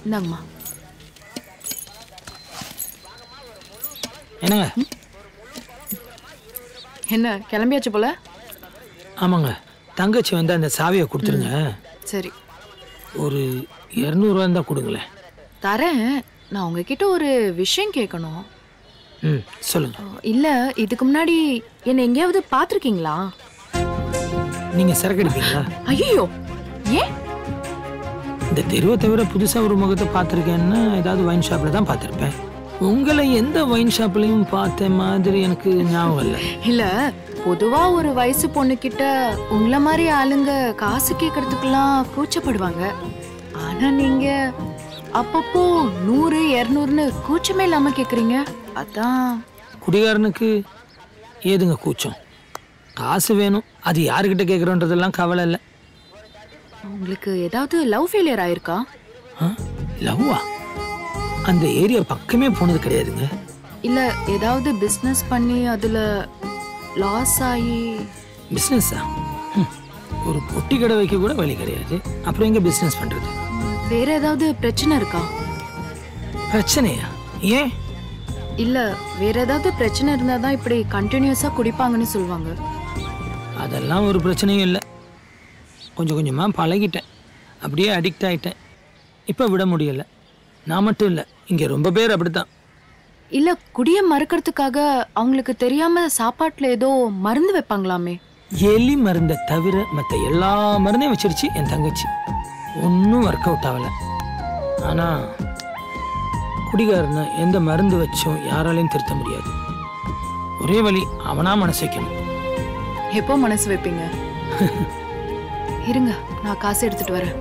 இந்தாங்கம்மா. என்னங்க? என்ன கிளம்பியாச்சு போல? ஆமாங்க, தங்கச்சி வந்து அந்த சாவியை கொடுத்துருங்க. சரி, ஒரு 200 ரூபா தான் கொடுங்களேன். தரேன். நான் உங்ககிட்ட ஒரு விஷயம் கேட்கணும். சொல்லுங்க. இல்ல, இதுக்கு முன்னாடி என்ன எங்கேயாவது பார்த்துருக்கீங்களா? நீங்க சரக்கு அடிப்பீங்களா? ஐயோ, ஏன்? இந்த தெருவை தவிர புதுசா ஒரு முகத்தை பார்த்துருக்கேன்னா ஏதாவது வைன் ஷாப்ல தான் பார்த்துருப்பேன். உங்களை எந்த வைன் ஷாப்லையும் பார்த்த மாதிரி எனக்கு ஞாபகம் இல்லை. இல்ல, பொதுவா ஒரு வயசு பொண்ணு கிட்ட உங்களை மாதிரி ஆளுங்க காசு கேட்கறதுக்கெல்லாம் கூச்சப்படுவாங்க. ஆனா நீங்க அப்பப்போ 100 200ன்னு கூச்சமே இல்லாம கேக்குறீங்க. அதான். குடிகாரனுக்கு ஏதுங்க கூச்சம்? காசு வேணும், அது யாருக்கிட்ட கேட்குறோன்றதெல்லாம் கவலை இல்லை. உங்களுக்கு ஏதாவது லவ் ஃபெயிலியர் ஆயிருக்கா? லவ்வா? அந்த ஏரியா பக்கமே போனது கிடையாதுங்க. இல்ல ஏதாவது பிசினஸ் பண்ணி அதுல லாஸ் ஆகி? பிஸ்னஸா? ஒரு பொட்டி கடை வைக்க கூட வழி கிடையாது, அப்புறம் எங்க பிஸ்னஸ் பண்றது? வேற ஏதாவது பிரச்சனை இருக்கா? பிரச்சனையா? ஏன்? இல்ல, வேற ஏதாவது பிரச்சனை இருந்தாதான் இப்படி கண்டினியூஸா குடிப்பாங்கன்னு சொல்லுவாங்க. அதெல்லாம் ஒரு பிரச்சனையும் இல்லை. கொஞ்சம் கொஞ்சமாக பழகிட்டேன், அப்படியே அடிக்ட் ஆகிட்டேன். இப்போ விட முடியலை. நான் மட்டும் இல்லை, இங்கே ரொம்ப பேர் அப்படித்தான். இல்ல, குடிய மறுக்கிறதுக்காக அவங்களுக்கு தெரியாம சாப்பாட்டுல ஏதோ மருந்து வைப்பாங்களாமே? எலி மருந்தை தவிர மற்ற எல்லா மருந்தையும் வச்சிருச்சு என் தங்கச்சி. ஒன்றும் ஒர்க் அவுட் ஆகலை. ஆனால் குடிகாரனை எந்த மருந்து வச்சும் யாராலையும் திருத்த முடியாது. ஒரே வழி, அவனா மனசு வைக்கணும். எப்போ மனசு வைப்பீங்க? இருங்க, நான் காசு எடுத்துட்டு வரேன்.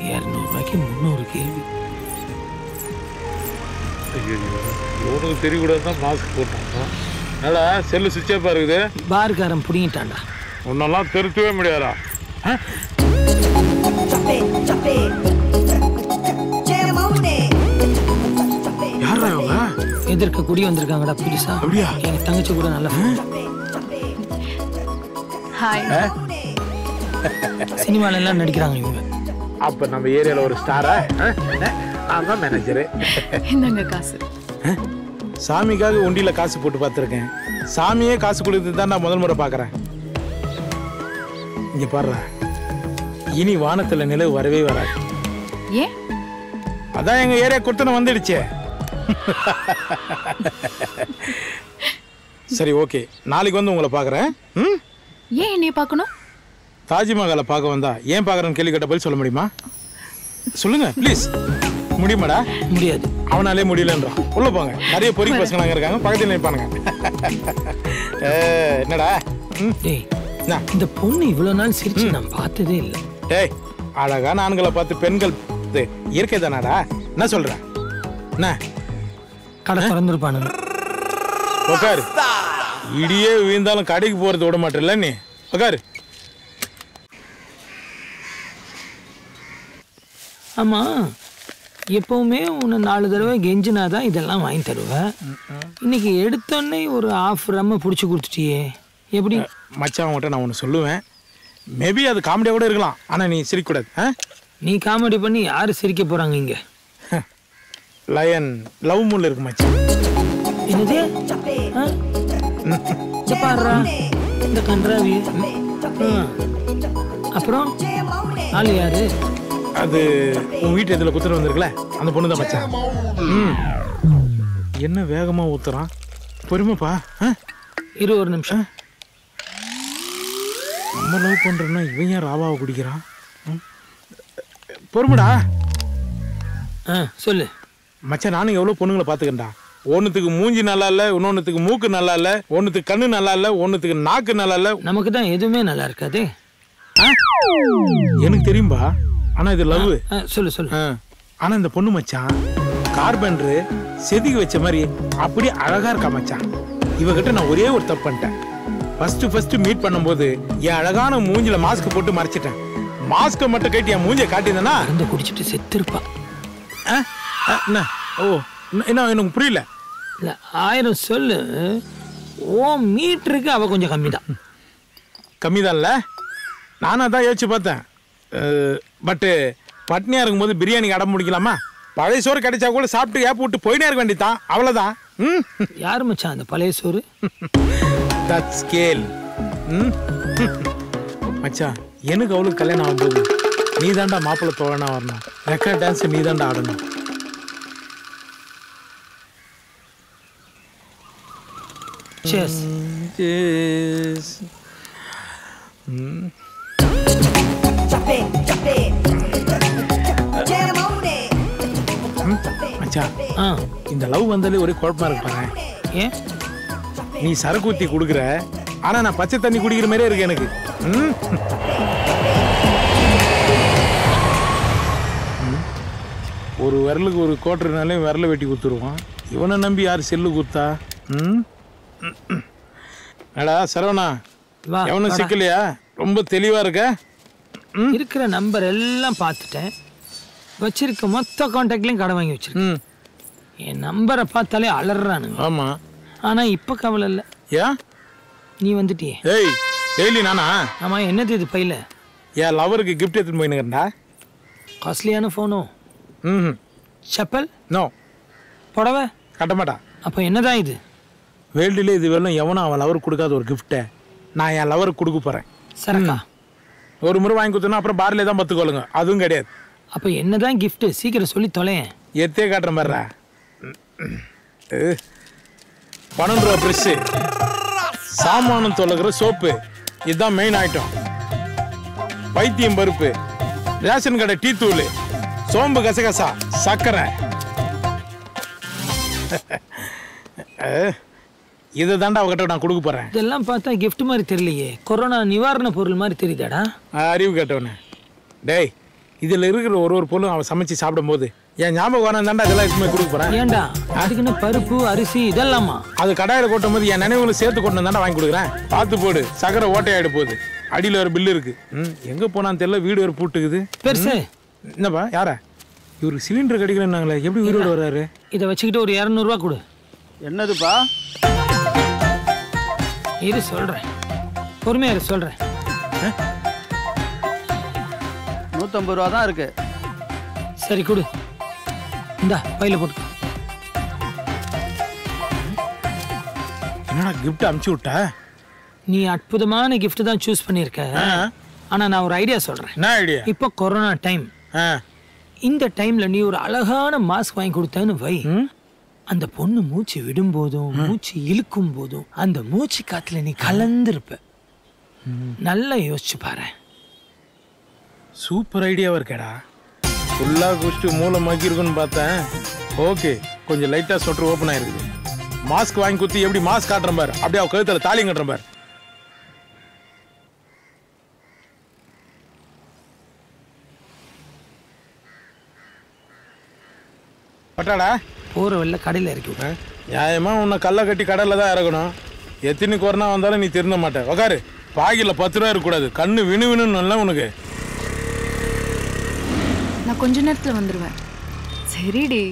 200 ரூபாய்க்கு 300 கேள்வி. இவனுக்கு தெரியக்கூடாதுதான் மாஸ்க் போட்டாங்க. நல்லா செல்லு சுவிட்ச் ஆஃபா இருக்குது. பார்காரன் புடிங்கிட்டான்டா. உன்னெல்லாம் திருத்தவே முடியாதா? யாரா இவங்க? எதிர்க்க குடி வந்திருக்காங்கடா புதுசா. அப்படியா? எங்க தங்கச்சி கூட நல்ல ஹாய். சினிமால எல்லாம் நடிக்கிறாங்க இவங்க. அப்ப நம்ம ஏரியால ஒரு ஸ்டாரா? அதான் மேனேஜரு. இந்தாங்க காசு. சாமிக்காக ஒண்டியில காசு போட்டு பார்த்துருக்கேன். சாமியே காசு கொடுத்து தான் நான் முதல் முறை பார்க்குறேன். இங்க பாரு, இனி வானத்துல நிலவு வரவே வராது. ஏன்? அதான் எங்க ஏரியா கொடுத்தன வந்துடுச்சே. சரி, ஓகே, நாளைக்கு வந்து உங்களை பார்க்குறேன். ஏன் என்னைய பார்க்கணும்? தாஜ்மஹாலை பார்க்க வந்தா ஏன் பார்க்குறேன்னு கேள்வி கேட்ட பதில் சொல்ல முடியுமா? சொல்லுங்க ப்ளீஸ். முடியுமாடா? முடியாது. அவனாலே முடியலன்றான். உள்ள போங்க, நிறைய பொறிக்கு பசங்க அங்கே இருக்காங்க, பக்கத்தில் நினைப்பானுங்க. என்னடா? டேய், இந்த பொண்ணு இவ்வளவு நாள் சிரிச்சு நான் பார்த்ததே இல்லை. டேய், அழகான ஆண்களை பார்த்து பெண்கள் இயற்கை தானாடா? என்ன சொல்ற? என்ன கடை திறந்துருப்பானு? உக்காரு. இடியே வீழ்ந்தாலும் கடைக்கு போறது விட மாட்டேல்ல நீ. உக்காரு. ஆமா, எப்பவுமே உன்னை 4 தடவை கெஞ்சினாதான் இதெல்லாம் வாங்கி தருவேன். இன்னைக்கு எடுத்தோடனே ஒரு ½ ரம்ம பிடிச்சி கொடுத்துட்டியே, எப்படி? மச்சான் அவங்ககிட்ட நான் ஒன்று சொல்லுவேன். மேபி அது காமெடியாக கூட இருக்கலாம், ஆனால் நீ சிரிக்கக்கூடாது. நீ காமெடி பண்ணி யாரு சிரிக்க போறாங்க இங்க? லயன் லவ் மூட்ல இருக்கு மச்சான். என்னது? பாடுறா இந்த கன்றாவி. அப்புறம் ஆளு யாரு? அது உன் வீட்டு எதில் குத்துட்டு வந்திருக்கல, அந்த பொண்ணு தான் மச்சான். என்ன வேகமா ஊத்துறான்? பொறுமைப்பா. இரு ஒரு நிமிஷம். நம்ம லவ் பண்றோம்னா இவன் ஏன் ராவாவை குடிக்கிறான்? பொறுமைடா. சொல்லு மச்சான், நானும் எவ்வளோ பொண்ணுங்களை பார்த்துக்கண்டா. ஒன்றுத்துக்கு மூஞ்சி நல்லா இல்லை, இன்னொன்னுத்துக்கு மூக்கு நல்லா இல்லை, ஒன்றுத்துக்கு கண்ணு நல்லா இல்லை, ஒன்றுத்துக்கு நாக்கு நல்லா இல்லை. நமக்கு தான் எதுவுமே நல்லா இருக்காது. எனக்கு தெரியும்பா, ஆனால் இது லவ். சொல்லு சொல்லு. ஆனால் இந்த பொண்ணு மச்சான் கார்பெண்டரு செதுக்கி வச்ச மாதிரி அப்படியே அழகா இருக்கா மச்சான். இவகிட்ட நான் ஒரே ஒரு தப்பு பண்ணிட்டேன். ஃபர்ஸ்ட் மீட் பண்ணும்போது என் அழகான மூஞ்சில மாஸ்க் போட்டு மறைச்சிட்டேன். மாஸ்கை மட்டும் கட்டி என் மூஞ்சியை காட்டியிருந்தேன்னா அந்த குடிச்சிட்டு செத்துருப்பா. ஓ, என்ன எனக்கு புரியல. இல்லை 1000 சொல்லு. ஓ மீட்டருக்கு அவ கொஞ்சம் கம்மி தான். கம்மி தான்ல? நானும் அதான் யோசிச்சு பார்த்தேன். பட்டு பட்னியா இருக்கும்போது பிரியாணிக்கு அடம் முடிக்கலாமா? பழைய சோறு கிடைச்சா கூட சாப்பிட்டு ஏப்ப விட்டு போயினே இருக்க வேண்டியதான், அவ்வளவுதான். யாரு மச்சான் அந்த பழைய சோறு? That scale. மச்சான், எனக்கு அவளுக்கு கல்யாணம் ஆகும்போது நீ தாண்டா மாப்பிள்ளை தோழனா வரணும். ரெக்கார்ட் டான்ஸ் நீ தாண்டா ஆடணும். Cheers. Cheers. மச்சான், இந்த லவ் வந்தாலே ஒரே குழப்பமா இருக்கு பாரு. ஏன்? நீ சரக்கு ஊத்தி குடுக்குற, ஆனா நான் பச்சை தண்ணி குடிக்கிற மாதிரியே இருக்கு எனக்கு. ஒரு விரலுக்கு ஒரு கோட்டர்னாலே விரல வெட்டி குத்துருவான். இவனை நம்பி யார் செல்லு குத்தா? அடா சரவணா, எவனும் சிக்கலையா? ரொம்ப தெளிவா இருக்க. இருக்கிற நம்பர் எல்லாம் பார்த்துட்டேன். வச்சிருக்க மொத்த கான்டாக்ட்லயும் கடை வாங்கி வச்சிருக்கேன். என் நம்பரை பார்த்தாலே அலறானுங்க. ஆமா, ஆனா இப்ப கவலை இல்லை. ஏன்? நீ வந்துட்டியே. ஏய், டெய்லி நானா? ஆமா, என்னது இது பையில? என் லவருக்கு கிஃப்ட் எடுத்துன்னு போயினுங்கடா. காஸ்ட்லியான ஃபோனோ? செப்பல்? நோ. புடவை? கட்ட மாட்டா. அப்போ என்னதான் இது? வேல்டுல இது வரலும் எவனும் அவன் லவருக்கு கொடுக்காத ஒரு கிஃப்ட்டை நான் என் லவருக்கு கொடுக்க போறேன். சரக்கா? ஒரு முறை வாங்கி கொடுத்தோன்னா அப்புறம் பார்லே தான் பத்துக்கொள்ளுங்க. அதுவும் கிடையாது. அப்போ என்னதான் கிஃப்ட்? சீக்கிரம் சொல்லி தொலையேன். எத்தே காட்டுற மாதிரிடா. 12 ரூபா ப்ரெஷ்ஷு, சாமானம் தொலைகிற சோப்பு, இதுதான் மெயின் ஐட்டம். பைத்தியம் பருப்பு, ரேஷன் கடை டீ தூள், சோம்பு கசகசா, சர்க்கரை. இதை தாண்டா அவகிட்ட நான் கொடுக்க போறேன். இதெல்லாம் பார்த்தா கிஃப்ட் மாதிரி தெரியலையே, கொரோனா நிவாரண பொருள் மாதிரி தெரியுதாடா. அறிவு கேட்டவனே. டேய், இதுல இருக்கிற ஒரு பொருளும் அவன் சமைச்சு சாப்பிடும் போது என் ஞாபகம் தாண்டா இதெல்லாம் இருக்குமே கொடுக்க போறேன். ஏன்டா அதுக்குன்னு பருப்பு அரிசி இதெல்லாமா? அது கடாயில கொட்டும் போது என் நினைவுகளை சேர்த்து கொண்டு தாண்டா வாங்கி கொடுக்குறேன். பார்த்து போடு, சக்கரை ஓட்டையாயிடு போகுது. அடியில் ஒரு பில்லு இருக்கு. எங்க போனான்னு தெரியல, வீடு ஒரு பூட்டுக்குது. பெருசு என்னப்பா? யாரா இவருக்கு சிலிண்டர் கிடைக்கிறேன்னாங்களே, எப்படி வீரோட வர்றாரு? இதை வச்சுக்கிட்டு ஒரு 200 ரூபா கொடு. என்னதுப்பா? இரு சொல்றேன், பொறுமையா இரு சொல்றேன். 150 ரூபா தான் இருக்கு. சரி கொடு, இந்தா பையில போட்டு. என்னடா கிஃப்ட் அமுச்சு விட்ட? நீ அற்புதமான கிஃப்ட் தான் சூஸ் பண்ணிருக்க. ஆனா நான் ஒரு ஐடியா சொல்றேன். என்ன ஐடியா? இப்போ கொரோனா டைம். இந்த டைம்ல நீ ஒரு அழகான மாஸ்க் வாங்கி கொடுத்தேன்னு வை. அந்த பொண்ணு மூச்சு விடும் போதும் மூச்சு இழுக்கும் போதும் அந்த மூச்சு காத்துல நீ கலந்துருப்ப. நல்லா யோசிச்சு பாரு. சூப்பர் ஐடியாவா இருக்கேடா. ஃபுல்லா குடிச்சிட்டு மூளை மக்கி இருக்குன்னு பார்த்தேன். ஓகே, கொஞ்சம் லைட்டா சொட்டர் ஓப்பன் ஆயிருக்குது. மாஸ்க் வாங்கி குத்தி எப்படி மாஸ்க் காட்டுறேன் பாரு, அப்படியே அவ கழுத்துல தாலி கட்டுறேன் பாரு. பட்டாடா போற வெள்ள கடையில இறக்கி விட. நியாயமா உன்னை கல்லை கட்டி கடல்ல தான் இறக்கணும். எத்தனை கொரோனா வந்தாலும் நீ திருந்த மாட்டேன். உக்காரு, பாகில 10 ரூபா இருக்கக்கூடாது. கண்ணு வினு வினுன்னு உனக்கு. நான் கொஞ்ச நேரத்துல வந்துருவேன். சரிடி.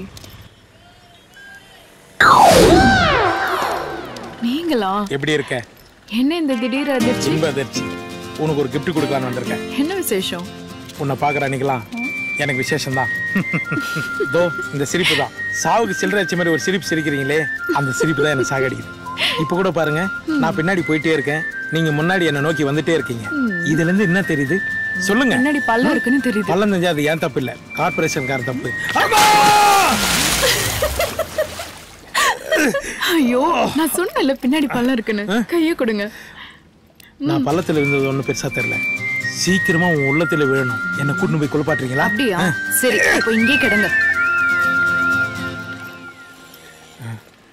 நீங்களா? எப்படி இருக்க? என்ன இந்த திடீர் அதிர்ச்சி? ரொம்ப அதிர்ச்சி. உனக்கு ஒரு கிஃப்ட் கொடுக்கலான்னு வந்திருக்கேன். என்ன விசேஷம்? உன்னை பாக்குற அன்னைக்கெல்லாம் எனக்கு விசேஷம் தான். தோ இந்த சிரிப்பு தான். சாவுக்கு சில்லறை வச்ச மாதிரி ஒரு சிரிப்பு சிரிக்கிறீங்களே, அந்த சிரிப்பு தான் எனக்கு சாகடிக்குது. இப்ப கூட பாருங்க, நான் பின்னாடி போயிட்டே இருக்கேன், நீங்க முன்னாடி என்ன நோக்கி வந்துட்டே இருக்கீங்க. இதுல இருந்து என்ன தெரியுது சொல்லுங்க? பின்னாடி பல்லம் இருக்குன்னு தெரியுது. பல்லம் தெரிஞ்சா அது ஏன் தப்பு இல்ல, கார்பரேஷன்கார தப்பு. ஐயோ, நான் சொன்னல பின்னாடி பல்லம் இருக்குன்னு. கையை கொடுங்க. நான் பள்ளத்துல இருந்தது ஒன்றும் பெருசா தெரியல. சீக்கிரமா உன் உள்ளத்துல விழணும். என்ன கூட்டின்னு போய் குளிப்பாட்டுறீங்களா? அப்படியா? சரி, இப்போ இங்கே கிடங்க.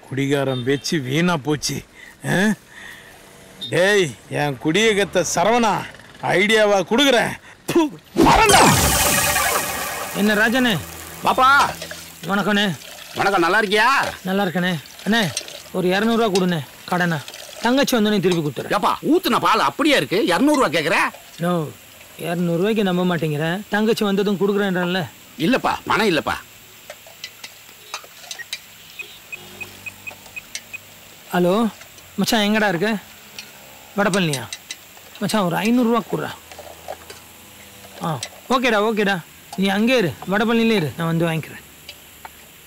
குடிகாரம் பேச்சு வீணா போச்சு. டேய், என் குடியகத்தை சரவணா ஐடியாவா கொடுக்குறேன். என்ன ராஜனே? பாப்பா வணக்கண்ணே. வணக்கம், நல்லா இருக்கியா? நல்லா இருக்கண்ணே. அண்ணே ஒரு 200 ரூபா கொடுண்ணே கடனா. தங்கச்சி வந்தோடனே திருப்பி கொடுத்துறேன். ஏப்பா ஊத்துன பால் அப்படியே இருக்கு, 200 ரூபா கேக்குற? நோ, 200 ரூபாய்க்கு நம்ப மாட்டேங்கிறேன். தங்கச்சி வந்ததும் கொடுக்குறேன்ல. இல்லப்பா, பணம் இல்லப்பா. ஹலோ மச்சான், எங்கடா இருக்க? வடபழனியா? மச்சான் ஒரு 500 ரூபா கொடுறா. ஓகேடா ஓகேடா, நீ அங்கே இரு, வடபழனிலே இரு, நான் வந்து வாங்கிக்கிறேன்.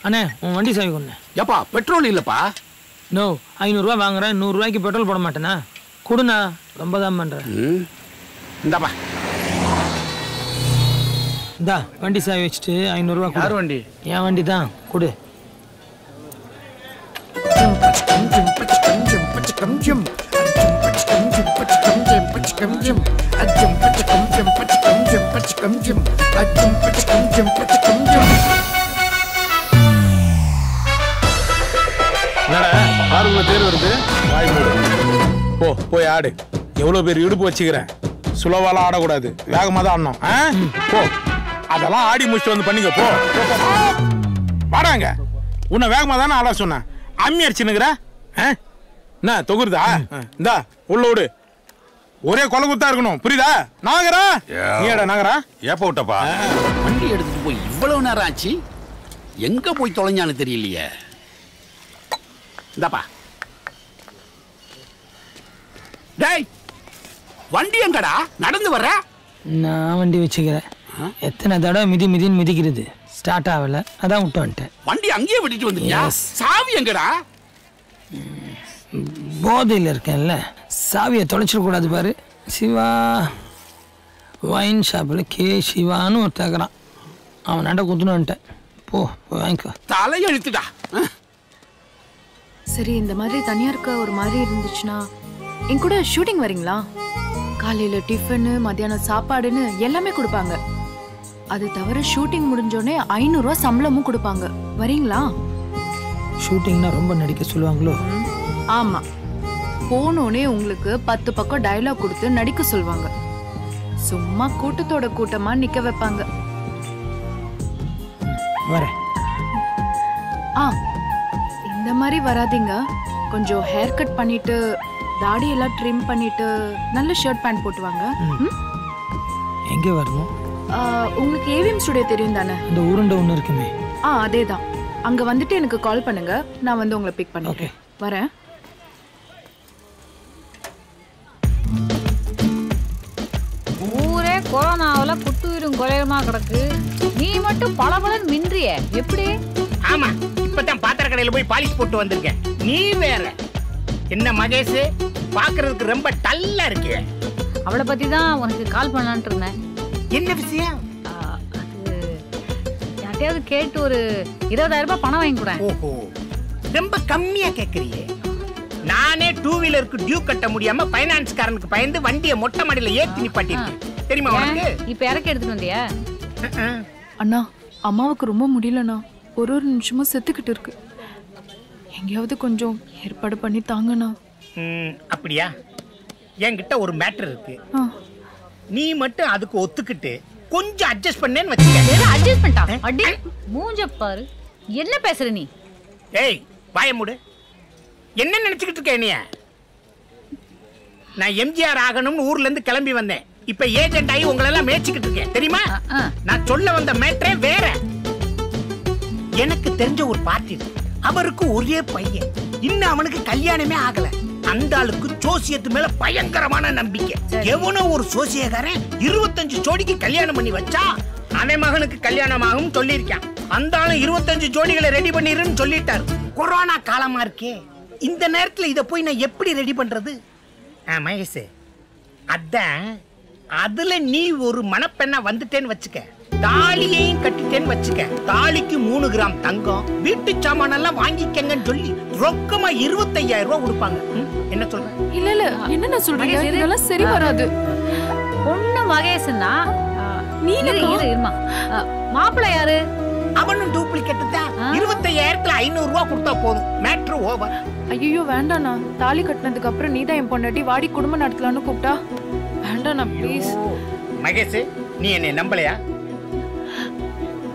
அண்ணே உன் வண்டி சாவி கொண்ணே. ஏப்பா பெட்ரோல் இல்லப்பா. நோ 500 ரூபா வாங்குறேன், 100 ரூபாய்க்கு பெட்ரோல் போட மாட்டேனா? கொடுண்ணா, ரொம்ப தான் பண்ணுறேன். இந்தாப்பா. இந்தா வண்டி சாவி வச்சுட்டு 500 ரூபா. யார் வண்டி? என் வண்டி தான், கொடு. தேர் வருது, வாய் மூடு. போ போய் ஆடு. எவ்வளவு பேர் இடுப்பு வச்சுக்கிறேன். சுலவாலாம் ஆடக்கூடாது, வேகமா தான் ஆடணும். போ, அதெல்லாம் ஆடி முடிச்சுட்டு வந்து பண்ணிக்க. போ வாடாங்க. உன்னை வேகமா தானே ஆட சொன்னேன். அம்மி அடிச்சுனுக்குற என்ன தொகுருதா? இந்தா உள்ள விடு. ஒரே கொலை குத்தா இருக்கணும், புரியுதா? நாகரா நீடா நாகரா. ஏப்ப விட்டப்பா. வண்டி எடுத்துட்டு போய் இவ்வளவு நேரம் ஆச்சு, எங்க போய் தொலைஞ்சான்னு தெரியலையே. இந்தாப்பா. டேய் வண்டி எங்கடா? நடந்து வர்ற? நான் வண்டி வச்சுக்கிறேன். எத்தனை தடவை மிதின்னு மிதிக்கிறது, ஸ்டார்ட் ஆகல, அதான் விட்டு வந்துட்டேன். வண்டி அங்கேயே விட்டுட்டு வந்துட்டியா? சாவி எங்கடா? போதையில் இருக்கேன்ல, சாவியை தொலைச்சிடக்கூடாது பாரு. சிவா வைன் ஷாப்பில் கே சிவான்னு ஒரு தகுறான், அவன் நட குத்துன்னு வந்துட்டேன். போ வாங்கிக்கோ. தலையெழுத்துடா. சரி, இந்த மாதிரி தனியா இருக்க ஒரு மாதிரி இருந்துச்சுன்னா என் கூட ஷூட்டிங் வரீங்களா? காலையில டிஃபனு, மத்தியானம் சாப்பாடுன்னு எல்லாமே கொடுப்பாங்க. அது தவிர ஷூட்டிங் முடிஞ்சோடனே 500 ரூபா சம்பளமும் கொடுப்பாங்க. வரீங்களா? ஷூட்டிங்னா ரொம்ப நடிக்க சொல்லுவாங்களோ? ஆமா, போனோடனே உங்களுக்கு 10 பக்கம் டயலாக் கொடுத்து நடிக்க சொல்லுவாங்க. சும்மா கூட்டத்தோட கூட்டமா நிக்க வைப்பாங்க. வரேன். இந்த மாதிரி வராதீங்க. கொஞ்சம் ஹேர் கட் பண்ணிட்டு, தாடி எல்லாம் ட்ரிம் பண்ணிட்டு, நல்ல ஷர்ட் பேண்ட் போட்டு வாங்க. எங்கே வரணும்? உங்களுக்கு ஏவிஎம் ஸ்டுடியோ தெரியும் தானே? அந்த உருண்டை ஒன்று இருக்குமே. அதேதான். அங்க வந்துட்டு எனக்கு கால் பண்ணுங்க, நான் வந்து உங்களை பிக் பண்ணிக்கிறேன். வரேன். ஊரே கொரோனாவில குட்டுயிரும் குறையுமா கிடக்கு, நீ மட்டும் பளபளன்னு மின்றிய எப்படி? ஆமா, இப்பதான் பாத்திர கடையில போய் பாலிஷ் போட்டு வந்திருக்கேன். நீ வேற என்ன மகேஷ், பாக்குறதுக்கு ரொம்ப டல்லா இருக்கு. அவளை பத்தி தான் உனக்கு கால் பண்ணலான்ட்டு இருந்தேன். என்ன விஷயம்? அது யார்ட்டையாவது கேட்டு ஒரு 20,000 ரூபாய் பணம் வாங்கி கூட. ஓஹோ, ரொம்ப கம்மியா கேக்குறியே. நானே 2 வீலருக்கு டியூ கட்ட முடியாம பைனான்ஸ்காரனுக்கு பயந்து வண்டியை மொட்டை மாடியில ஏத்தி நிப்பாட்டிருக்கேன். தெரியுமா உனக்கு? இப்ப இறக்கி எடுத்துட்டு வந்தியா? அண்ணா, அம்மாவுக்கு ரொம்ப முடியலண்ணா. ஒரு நிமிஷமும் செத்துக்கிட்டு இருக்கு. எங்கேயாவது கொஞ்சம் ஏற்பாடு பண்ணி தாங்கண்ணா. அப்படியா? என்கிட்ட ஒரு மேட்டர் இருக்கு. நீ மட்டும் அதுக்கு ஒத்துக்கிட்டு கொஞ்சம் அட்ஜஸ்ட் பண்ணேன்னு வச்சுக்க. அட்ஜஸ்ட் பண்ணிட்டா அடி மூஞ்ச பாரு. என்ன பேசுற நீ? ஏய் வாய மூடு. என்ன நினைச்சுக்கிட்டு இருக்க நீ? நான் எம்ஜிஆர் ஆகணும்னு ஊர்ல இருந்து கிளம்பி வந்தேன். இப்ப ஏஜென்ட் ஆகி உங்களை எல்லாம் மேய்ச்சிக்கிட்டு இருக்கேன், தெரியுமா? நான் சொல்ல வந்த மேட்டரே வேற. எனக்கு தெரிஞ்ச ஒரு பார்ட்டி இருக்கு. அவருக்கு ஒரே பையன், இன்னும் அவனுக்கு கல்யாணமே ஆகல. அந்த ஆளுக்கு ஜோசியத்து மேல பயங்கரமான நம்பிக்கை. எவனோ ஒரு ஜோசியக்காரன் 25 ஜோடிக்கு கல்யாணம் பண்ணி வச்சா அவன் மகனுக்கு கல்யாணம் ஆகும் சொல்லியிருக்கான். அந்த ஆளு 25 ஜோடிகளை ரெடி பண்ணிருன்னு சொல்லிட்டாரு. கொரோனா காலமா இருக்கே, இந்த நேரத்துல இத போய் நான் எப்படி ரெடி பண்றது? மகேஷ், அதான் அதுல நீ ஒரு மணப்பெண்ணா வந்துட்டேன்னு வச்சுக்க, தாலியையும் கட்டிட்டேன்னு வச்சுக்க, தாலிக்கு 3 கிராம் தங்கம், வீட்டு சாமானெல்லாம் வாங்கிக்கங்கன்னு சொல்லி ரொக்கமா 25,000 ரூபாய் கொடுப்பாங்க. என்ன சொல்ற? இல்ல இல்ல, என்ன சொல்றீங்க? இதெல்லாம் சரி வராது. பொண்ணு மகேஷ்னா நீ இருமா. மாப்பிள்ளை யாரு? அவனும் டூப்ளிகேட் தான். 25,000த்துல 500 ரூபாய் கொடுத்தா போதும், மேட்ரு ஓவர். ஐயோ வேண்டாண்ணா, தாலி கட்டினதுக்கு அப்புறம் நீதான் என் பொண்டாட்டி, வாடி குடும்பம் நடத்தலான்னு கூப்பிட்டா வேண்டாண்ணா ப்ளீஸ். மகேஷ், நீ என்னை நம்பலையா?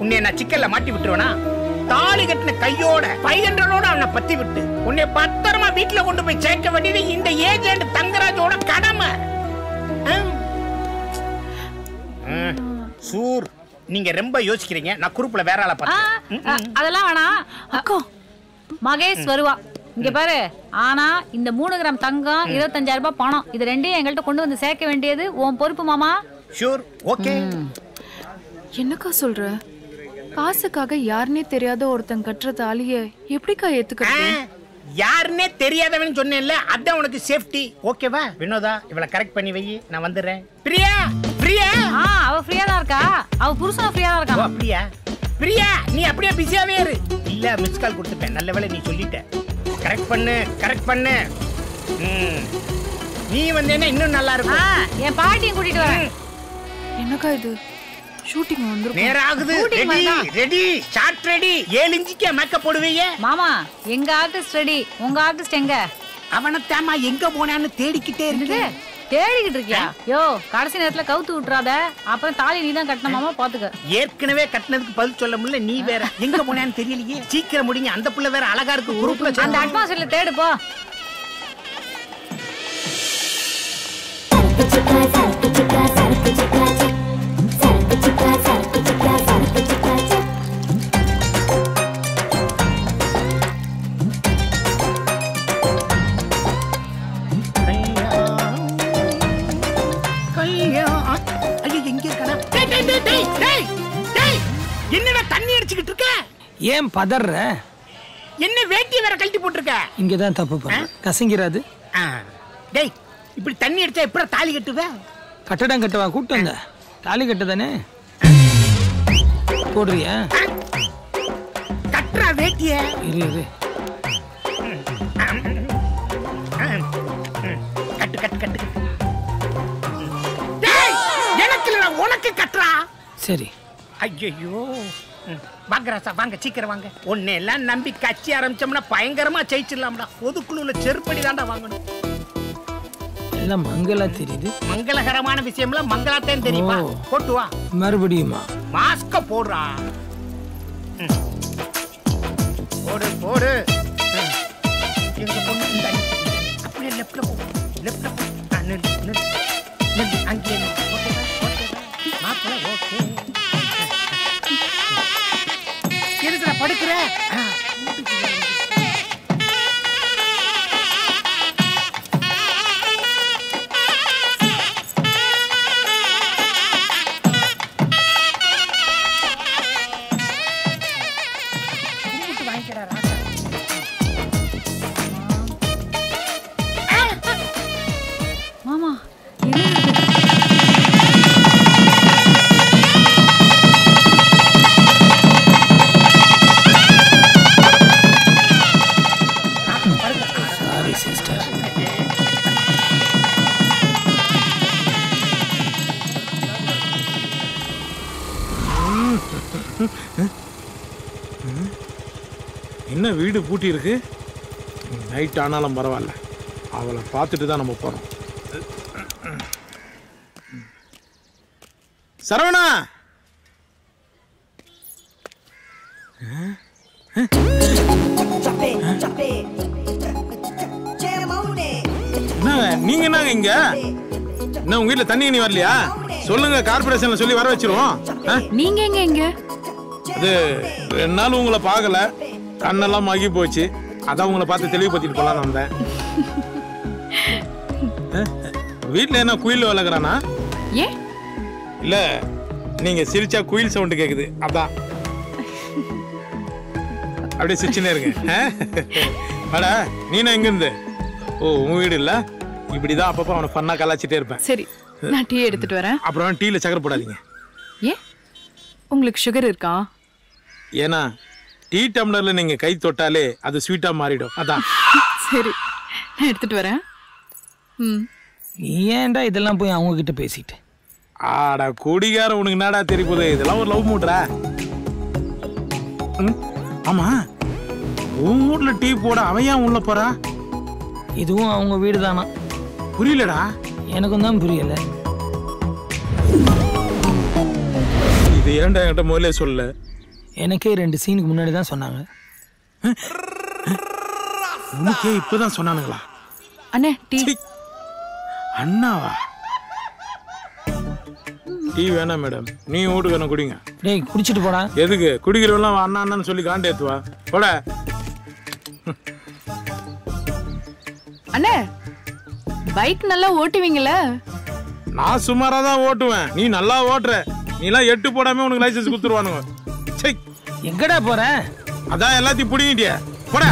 உன்னை நான் சிக்கல்ல மாட்டி விட்டுருவனா? தாலி கட்டின கையோட 500 அவனை பத்தி விட்டு உன்னை பத்திரமா வீட்டுல கொண்டு போய் சேர்க்க வேண்டியது இந்த ஏஜென்ட் தங்கராஜோட கடமை. சூர், நீங்க ரொம்ப யோசிக்கிறீங்க. நான் குரூப்ல வேற ஆளை பார்த்தேன். அதெல்லாம் வேணாம் அக்கா. மகேஷ் வருவா இங்க பாரு. ஆனா இந்த 3 கிராம் தங்கம், 25,000 ரூபாய் பணம், இது ரெண்டையும் எங்கள்கிட்ட கொண்டு வந்து சேர்க்க வேண்டியது உன் பொறுப்பு மாமா. Sure, okay. என்னக்கா சொல்ற? காசுக்காக யாருன்னே தெரியாத ஒருத்தன் கட்டுற தாலிய எப்படிக்கா ஏத்துக்கிறது? யாருன்னே தெரியாதவன் சொன்னேன்ல, அதான் உனக்கு சேஃப்டி. ஓகேவா வினோதா? இவளை கரெக்ட் பண்ணி வை, நான் வந்துடுறேன். பிரியா பிரியா. அவ ஃப்ரீயா தான் இருக்கா, அவ புருஷன் ஃப்ரீயா தான் இருக்கா. அப்படியா? பிரியா நீ அப்படியே பிஸியாவே இரு. இல்ல மிஸ் கால் கொடுத்துட்டேன், நல்ல வேளை நீ சொல்லிட்ட. கரெக்ட் பண்ணு கரெக்ட் பண்ணு. நீ வந்தேன்னா இன்னும் நல்லா இருக்கும். என் பாட்டியை கூட்டிட்டு வரேன். என்னக்கா இது? ஷூட்டிங் வந்துரும். நேரா ஆகுது. Ready ready shot ready. 7 இன்ச்சுக்கு மேக்கப் போடுவீங்க. மாமா எங்க ஆர்டிஸ்ட் ரெடி, உங்க ஆர்டிஸ்ட் எங்க? அவனத்தாமா எங்க போனான்னு தேடிக்கிட்டே இருக்கு. தேடிக்கிட்டு இருக்கியா? யோ கடைசி நேரத்துல கவுத்து விட்டுறாத, அப்புறம் தாலி நீ தான் கட்டணும் மாமா, பாத்துக்க. ஏற்கனவே கட்டினதுக்கு பதில் சொல்ல முடியல, நீ வேற எங்க போனான்னு தெரியலையே. சீக்கிரம் முடிங்க, அந்த புள்ள வேற அழகா இருக்கு. குரூப்ல அந்த அட்மாஸ்பியர்ல தேடு போ. என்னடா தண்ணி அடிச்சுக்கிட்டு இருக்க? ஏன் பதற? என்ன வேட்டி வேற கழட்டி போட்டுருக்க? இங்கதான் தப்பு பண்ண, கசங்கிறாது. டேய் இப்படி தண்ணி அடிச்சா எப்படா தாலி கட்டுவ? கட்டடம் கட்டவா கூட்டு வந்த? தாலி கட்டதானே போடுறியா? கட்டுறா வேட்டிய. இரு இரு. கட்டு கட்டு கட்டு. டேய் எனக்கு இல்ல, உனக்கு கட்டுறா. சரி. ஐயோ வாங்க ராசா, வாங்க சீக்கிரம் வாங்க. ஒன்னே எல்லாம் நம்பி கட்சி ஆரம்பிச்சோம்னா பயங்கரமா ஜெயிச்சிடலாம்டா. பொதுக்குழுல செருப்படி தாண்டா வாங்கணும். எல்லாம் மங்களா தெரியுது. மங்களகரமான விஷயம்ல மங்களாத்தேன் தெரியுமா? போட்டு வா. மறுபடியுமா? மாஸ்க போடுறா. போடு போடு. எங்க பொண்ணு இந்த அப்படியே லெஃப்ட்ல போ, லெஃப்ட்ல போ. நில்லு நில்லு நில்லு, அங்கே நில்லு. ஓகேவா ஓகேவா மாப்பிள? ஓகே. எதுக்குடா படுக்கிற? வாங்கிக்கிறா ராசா. மாமா சாரி சிஸ்டர். என்ன வீடு பூட்டி இருக்கு? நைட் ஆனாலும் பரவாயில்ல, அவளை பார்த்துட்டு தான் நம்ம போறோம். சரவணா, நீங்க என்னங்க இங்க? என்ன உங்க வீட்டுல தண்ணி வரலையா? சொல்லுங்க, கார்பரேஷன்ல சொல்லி வர வச்சிருவோம். நீங்க எங்க இங்க? இது 2 நாள் உங்களை பார்க்கல, கண்ணெல்லாம் மகி போச்சு. அதான் உங்களை பார்த்து தெளிவுபடுத்திட்டு போலான்னு வந்தேன். வீட்டுல என்ன குயில் வளர்க்குறானா? ஏன்? இல்ல, நீங்க சிரிச்சா குயில் சவுண்ட் கேக்குது, அதான். அப்படியே சிரிச்சுனே இருங்க. அட நீனா எங்க இருந்து? ஓ உங்க வீடு இல்ல? இப்படிதான் அப்பப்போ அவனை பண்ணா கலாச்சிட்டே இருப்பேன். சரி, நான் டீ எடுத்துட்டு வரேன். அப்புறம் டீல சக்கரை போடாதீங்க. ஏன்? உங்களுக்கு சுகர் இருக்கா? ஏன்னா டீ டம்ளர்ல நீங்க கை தொட்டாலே அது ஸ்வீட்டா மாறிடும், அதான். சரி, நான் எடுத்துட்டு வரேன். நீ ஏன்டா இதெல்லாம் போய் அவங்க கிட்ட பேசிட்டு? ஆடா குடிகார, உனக்கு என்னடா தெரிய போகுது? இதெல்லாம் ஒரு லவ் மூட்ரா. ஆமா, உன் வீட்ல டீ போட அவன் ஏன் உள்ள போறா? இதுவும் அவங்க வீடு தானா? புரியலடா. எனக்கும் தான் புரியல. இது ஏன்டா என்கிட்ட முதல்ல சொல்ல? எனக்கே 2 சீனுக்கு முன்னாடி தான் சொன்னாங்க. உனக்கே இப்பதான் சொன்னானுங்களா? அண்ணே டீ. அண்ணாவா? டீ வேணாம் மேடம், நீ வீட்டுக்கு குடிங்க. டேய் குடிச்சிட்டு போடா. எதுக்கு? குடிக்கிறவெல்லாம் அண்ணா அண்ணான்னு சொல்லி காண்டி ஏத்துவா போட. அண்ணே, பைக் நல்லா ஓட்டுவீங்களா? நான் சுமாரா தான் ஓட்டுவேன், நீ நல்லா ஓட்டுற. நீ எல்லாம் 8 போடாம உனக்கு லைசன்ஸ் கொடுத்துருவானுங்க. சை எங்கடா போற? அதான் எல்லாத்தையும் புடிங்கிட்டியா போடா.